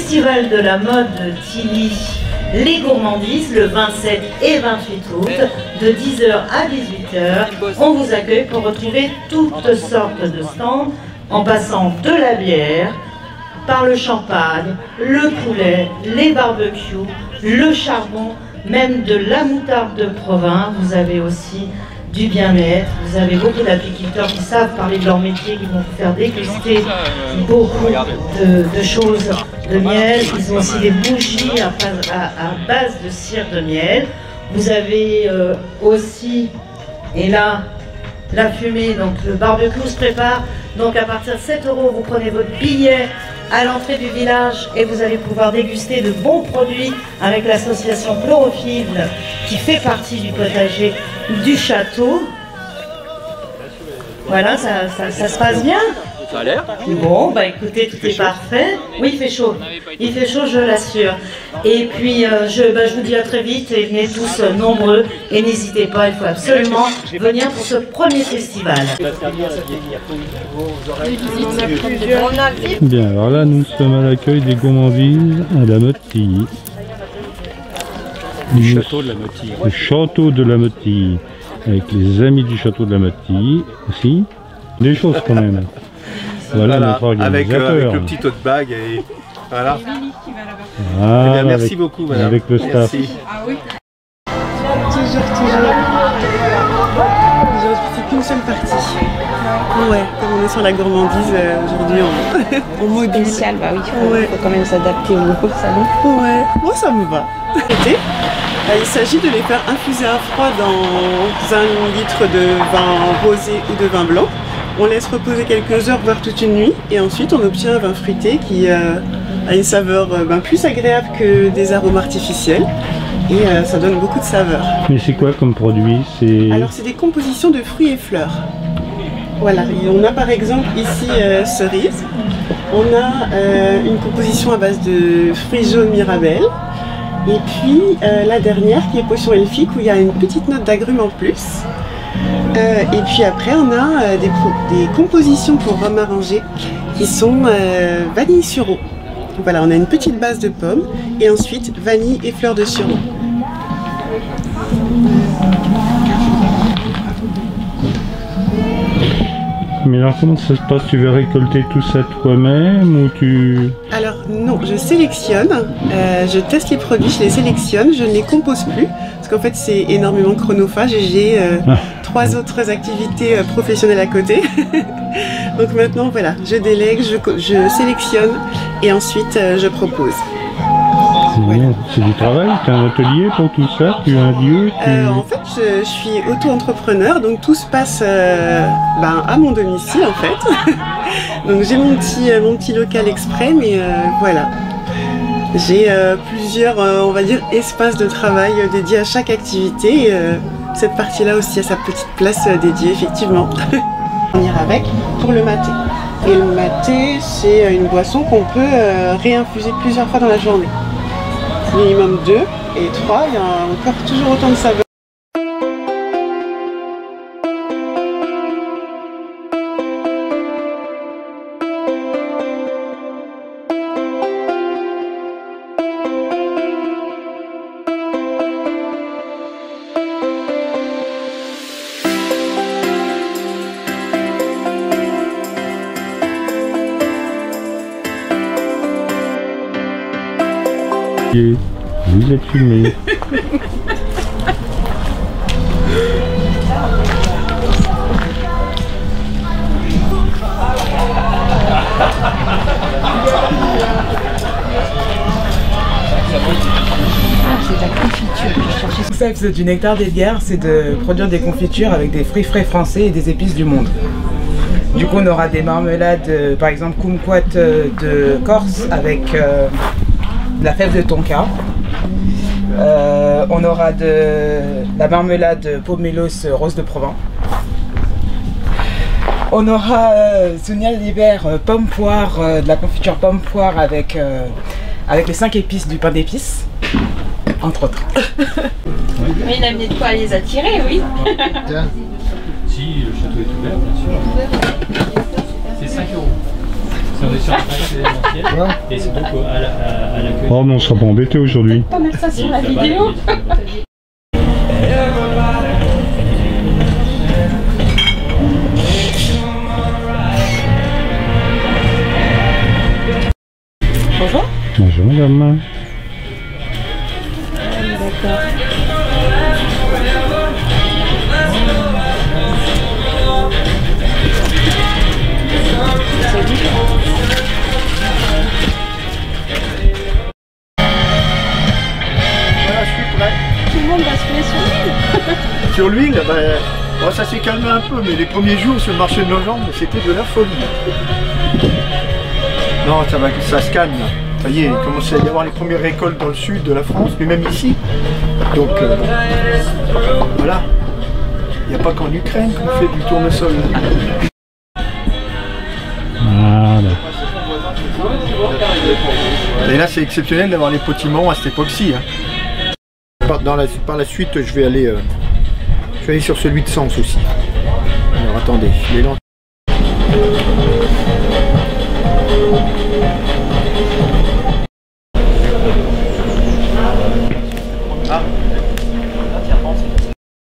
Festival de la mode de Tilly, les gourmandises, le 27 et 28 août, de 10h à 18h. On vous accueille pour retrouver toutes sortes de stands, en passant de la bière, par le champagne, le poulet, les barbecues, le charbon, même de la moutarde de Provins. Vous avez aussi du bien-être, vous avez beaucoup d'apiculteurs qui savent parler de leur métier, qui vont vous faire déguster beaucoup de choses de miel. Ils ont aussi des bougies à base de cire de miel. Vous avez aussi, et là, la fumée, donc le barbecue se prépare. Donc à partir de 7 €, vous prenez votre billet à l'entrée du village et vous allez pouvoir déguster de bons produits avec l'association Chlorophylle qui fait partie du potager du château. Voilà, ça se passe bien. Ça a l'air. Bon, bah écoutez, tout est parfait. Oui, il fait chaud. Il fait chaud, je l'assure. Et puis, je vous dis à très vite et venez tous nombreux. Et n'hésitez pas, il faut absolument venir pour ce premier festival. Bien, alors là, nous sommes à l'accueil des gourmandises à la Motte-Tilly. Le château de la Motte-Tilly. Le château de la Motte-Tilly. Avec les amis du château de la Motte-Tilly aussi. Des choses quand même. Voilà notre organisateur. Avec le petit tote bag et voilà. Voilà, Eh bien, merci beaucoup madame. Avec le staff. Merci. Ah oui. Toujours. C'est qu'une seule partie. Ouais, comme on est sur la gourmandise, aujourd'hui on module. Spécial, bah oui, faut quand même s'adapter au salon. Ouais, moi ça me va. Il s'agit de les faire infuser à froid dans 1 litre de vin rosé ou de vin blanc. On laisse reposer quelques heures, voire toute une nuit, et ensuite on obtient un vin fruité qui a une saveur plus agréable que des arômes artificiels, et ça donne beaucoup de saveur. Mais c'est quoi comme produit? Alors c'est des compositions de fruits et fleurs. Voilà, et on a par exemple ici cerise, on a une composition à base de fruits jaunes Mirabelle, et puis la dernière qui est potion elfique où il y a une petite note d'agrumes en plus. Et puis après on a des compositions pour rhum arrangé qui sont vanille sureau. Voilà, on a une petite base de pommes et ensuite vanille et fleurs de sureau. Mais alors comment ça se passe? Tu vas récolter tout ça toi-même ou tu... Alors non, je sélectionne, je teste les produits, je les sélectionne, je ne les compose plus parce qu'en fait c'est énormément chronophage et j'ai 3 autres activités professionnelles à côté. Donc maintenant voilà, je délègue, je sélectionne et ensuite je propose. Voilà. C'est du travail, tu as un atelier pour tout ça, tu as un lieu En fait, je suis auto-entrepreneur, donc tout se passe à mon domicile en fait. Donc j'ai mon petit local exprès, mais voilà. J'ai plusieurs, on va dire, espaces de travail dédiés à chaque activité. Et, cette partie-là aussi a sa petite place dédiée, effectivement. On ira avec pour le maté. Et le maté, c'est une boisson qu'on peut réinfuser plusieurs fois dans la journée. Minimum 2 et 3, il y a encore toujours autant de saveurs. Vous êtes filmé. C'est de la confiture. Concept du Nectar d'Edgar, c'est de produire des confitures avec des fruits frais français et des épices du monde. Du coup, on aura des marmelades, par exemple kumquat de Corse avec de la fève de tonka. On aura de la marmelade pomelos rose de Provence. On aura Sonia l'hiver pomme poire, de la confiture pomme poire avec les 5 épices du pain d'épices, entre autres. Mais il a mis de quoi les attirer, oui. Si le château est ouvert, bien sûr. C'est 5 €. on est sur un événementiel. Et c'est donc à l'accueil. Oh, mais on sera pas embêté aujourd'hui. Pas mettre ça sur la vidéo. Bonjour. Bonjour madame. D'accord. Tout le monde va se mettre sur l'huile. Sur l'huile, bon, ça s'est calmé un peu, mais les premiers jours sur le marché de Nogent, c'était de la folie. Non, ça se calme là. Ça y est, il commence à y avoir les premières récoltes dans le sud de la France, mais même ici. Donc voilà. Il n'y a pas qu'en Ukraine qu'on fait du tournesol. Voilà. Et là, c'est exceptionnel d'avoir les potiments à cette époque-ci. Hein. Par la suite, je vais aller sur celui de Sens aussi. Alors attendez, il est lent. Ah.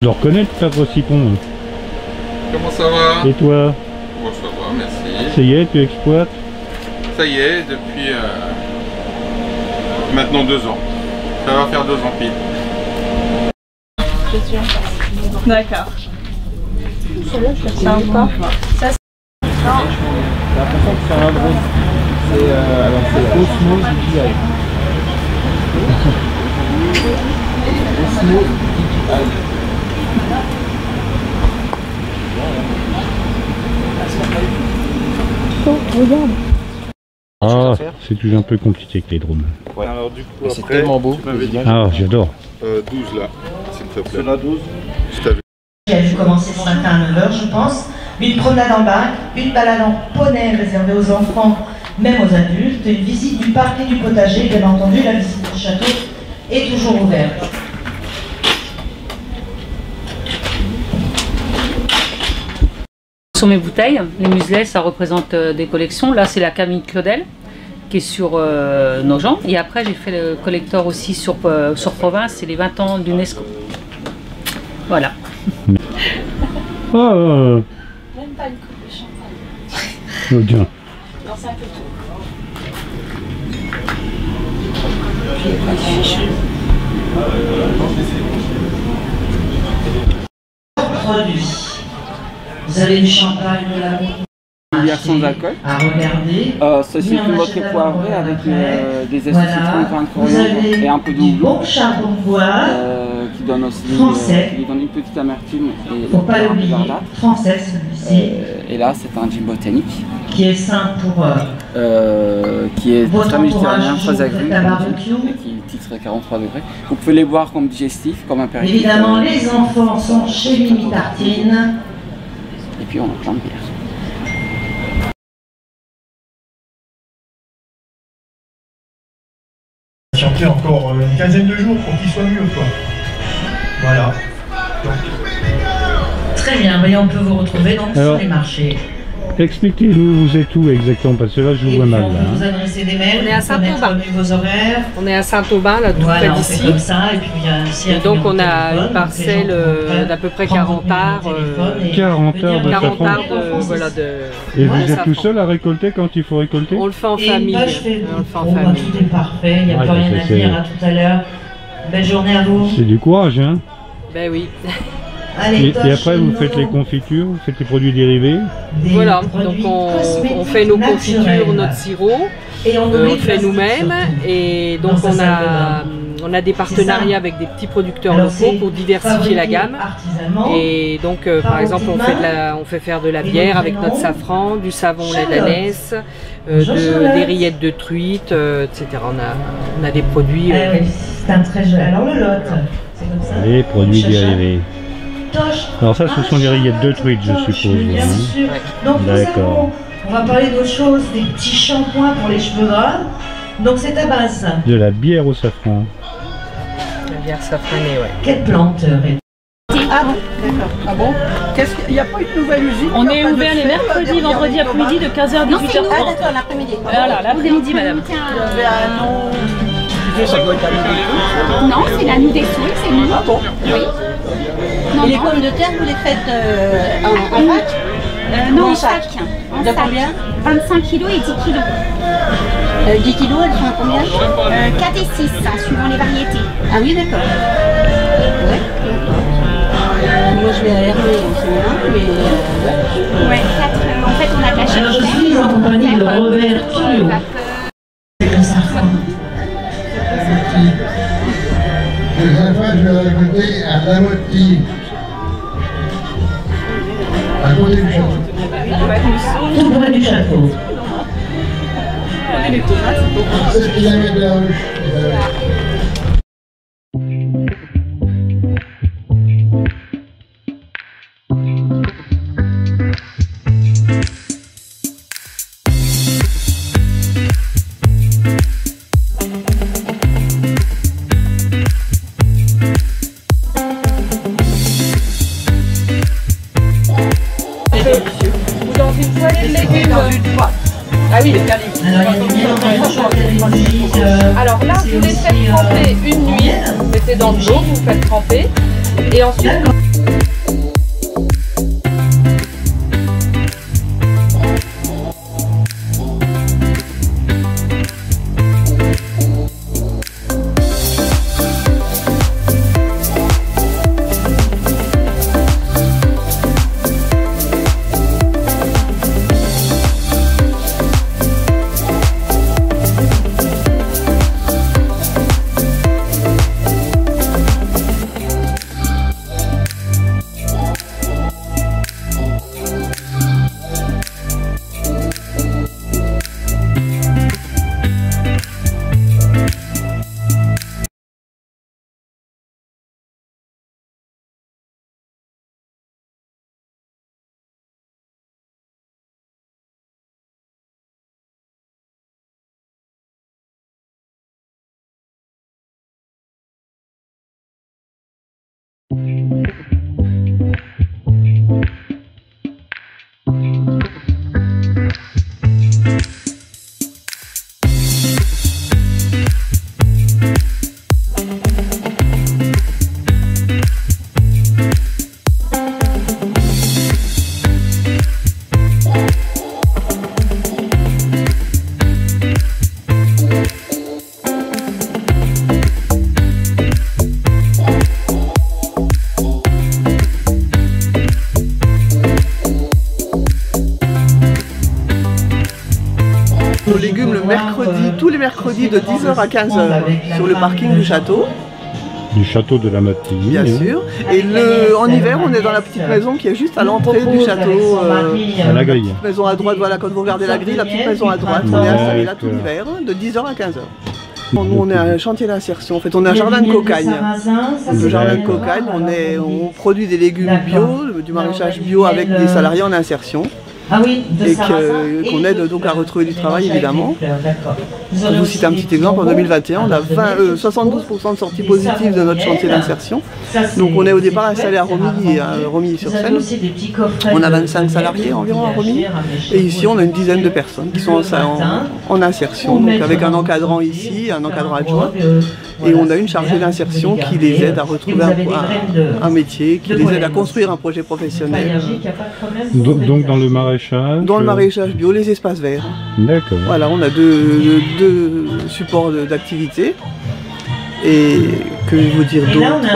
Je le reconnais le perdre Cipon. Comment ça va? Et toi? Bon, ça va, merci. Ça y est, tu exploites? Ça y est, depuis maintenant 2 ans. Ça va faire 2 ans pile. Je suis d'accord. Ça ou pas? Ça, J'ai l'impression que c'est un drone. Alors c'est Osmose DJI. Osmose DJI. regarde. Ah, c'est toujours un peu compliqué avec les drones. Ouais. Alors du coup, c'est tellement beau. Ah, j'adore. 12 là, s'il te plaît. C'est la 12. Je t'avais. Qui a dû commencer ce matin à 9 h, je pense. Une promenade en bac, une balade en poney réservée aux enfants, même aux adultes, une visite du parc et du potager, bien entendu, la visite du château est toujours ouverte. Sur mes bouteilles, les muselets, ça représente des collections. Là, c'est la Camille Claudel qui est sur Nogent. Et après, j'ai fait le collector aussi sur Provins, c'est les 20 ans d'UNESCO. Voilà. Oh, Même pas une coupe de champagne. oh bien. Non, c'est un peu tout. Produit. Vous avez du champagne de la bière sans alcool. À regarder. Ceci est une vodka poivrée avec des zestes de citron, grains de coriandre et un peu de houblon. Bon charbon de bois. Qui donne aussi qui donne une petite amertume et faut pas l'oublier. Français celui-ci. Et là c'est un gin botanique. Qui est sain pour qui est très méditerranéen, très agréable, et qui titre à 43 degrés. Vous pouvez les boire comme digestif, comme apéritif. Évidemment, les enfants sont chez Mimi Tartine. Et puis on a plein de bières. Chanter encore une quinzaine de jours pour qu'il soit mieux, quoi. Voilà. Donc. Très bien, voyons, on peut vous retrouver donc sur les marchés. Expliquez-nous, vous êtes où exactement, parce que là je vous vois mal. Là, vous adressez des mails, on est à Saint-Aubin. Vos horaires. On est à Saint-Aubin, là, tout près d'ici. Comme ça, et puis il y a aussi et donc on a une parcelle d'à peu près 40 arts. 40 arts de safran. Voilà, et vous êtes tout seul à récolter quand il faut récolter? On le fait en famille. On le fait en famille. Tout est parfait, il n'y a pas rien à dire. À tout à l'heure. Belle journée à vous. C'est du courage, hein? Ben oui. Et après vous faites les confitures, vous faites les produits dérivés. Voilà, donc on fait nos confitures, notre sirop, on le fait nous-mêmes et donc on a des partenariats avec des petits producteurs locaux pour diversifier la gamme. Et donc par exemple on fait faire de la bière avec notre safran, du savon lait d'ânesse, des rillettes de truite, etc. On a des produits. C'est un très joli. Alors le lot, c'est comme ça. Les produits dérivés. Alors ça, ce sont les rillettes de truite, je suppose. Bien sûr. Donc d'accord. On va parler d'autre chose, des petits shampoings pour les cheveux gras. Donc c'est à base de la bière au safran. La bière safranée, ouais. Quelle plante Ah bon, d'accord. Ah bon? Il n'y a pas une nouvelle usine? On est ouvert les mercredis, vendredis après-midi de 15h à 18h30. Non, c'est nous, ah d'accord, l'après-midi. Voilà, l'après-midi, madame. Il y avait un nom. Ça doit être à nous. Non, c'est la nous des souris, c'est nous. Ah bon? Oui. Non, et les pommes de terre, vous les faites en vrac? Non, en sac. De combien? 25 kg et 10 kg. 10 kilos, elles sont à combien? 4 et 6, suivant les variétés. Ah oui, d'accord. Ouais, d'accord. Moi, je vais à Hermé en ce moment, mais... Ouais, 4. En fait, on a de la Alors, je suis en compagnie de Robert Thillot. Cette fois, je vais goûter à la moitié. À côté du château. Tout près du château. C'est qu'il y avait de la ruche. Ou dans une poêle de légumes. Ah oui, les alors là, vous les faites tremper une nuit, vous mettez dans de l'eau, vous faites tremper, et ensuite... Nos légumes le mercredi, tous les mercredis de 10h à 15h sur le parking du château. Du château de la Mottille. Bien sûr. Et en hiver, on est dans la petite maison qui est juste à l'entrée du château. À la grille. La maison à droite, voilà, quand vous regardez la grille, la petite maison à droite. On est installé là tout l'hiver, de 10h à 15h. Nous, on est un chantier d'insertion. En fait, on est un jardin de cocagne. Le jardin de cocagne, on produit des légumes bio, du maraîchage bio avec des salariés en insertion. Ah oui, et qu'on aide donc à retrouver du travail évidemment. Pour vous citer un petit exemple, en 2021, on a 72% de sorties positives de notre chantier d'insertion. Donc on est au départ installé à Romilly-sur-Seine. On a 25 salariés environ à Romilly. Et ici on a une dizaine de personnes qui sont en insertion, donc avec un encadrant ici, un encadrant adjoint. Et on a une chargée d'insertion qui les aide à retrouver un métier, qui les aide à construire un projet professionnel. Donc dans le maraîchage? Dans le maraîchage bio, les espaces verts. D'accord. Voilà, on a deux supports d'activité. Et que je vais vous dire d'autre.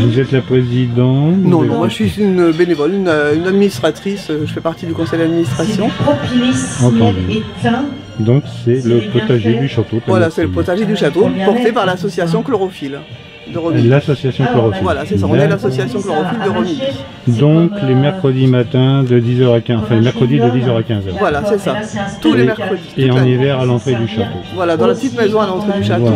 Vous êtes la présidente? Non, non, moi je suis une bénévole, une administratrice, je fais partie du conseil d'administration. Entendu. Donc c'est le potager du château. Voilà, c'est le potager du château, porté par l'association Chlorophylle de Romilly. L'association Chlorophylle. Voilà, c'est ça, on est l'association Chlorophylle de Romilly. Donc les mercredis matins de 10h à 15h, enfin les mercredis de 10h à 15h. Voilà, c'est ça, tous les mercredis. Et en hiver à l'entrée du château. Voilà, dans la petite maison à l'entrée du château.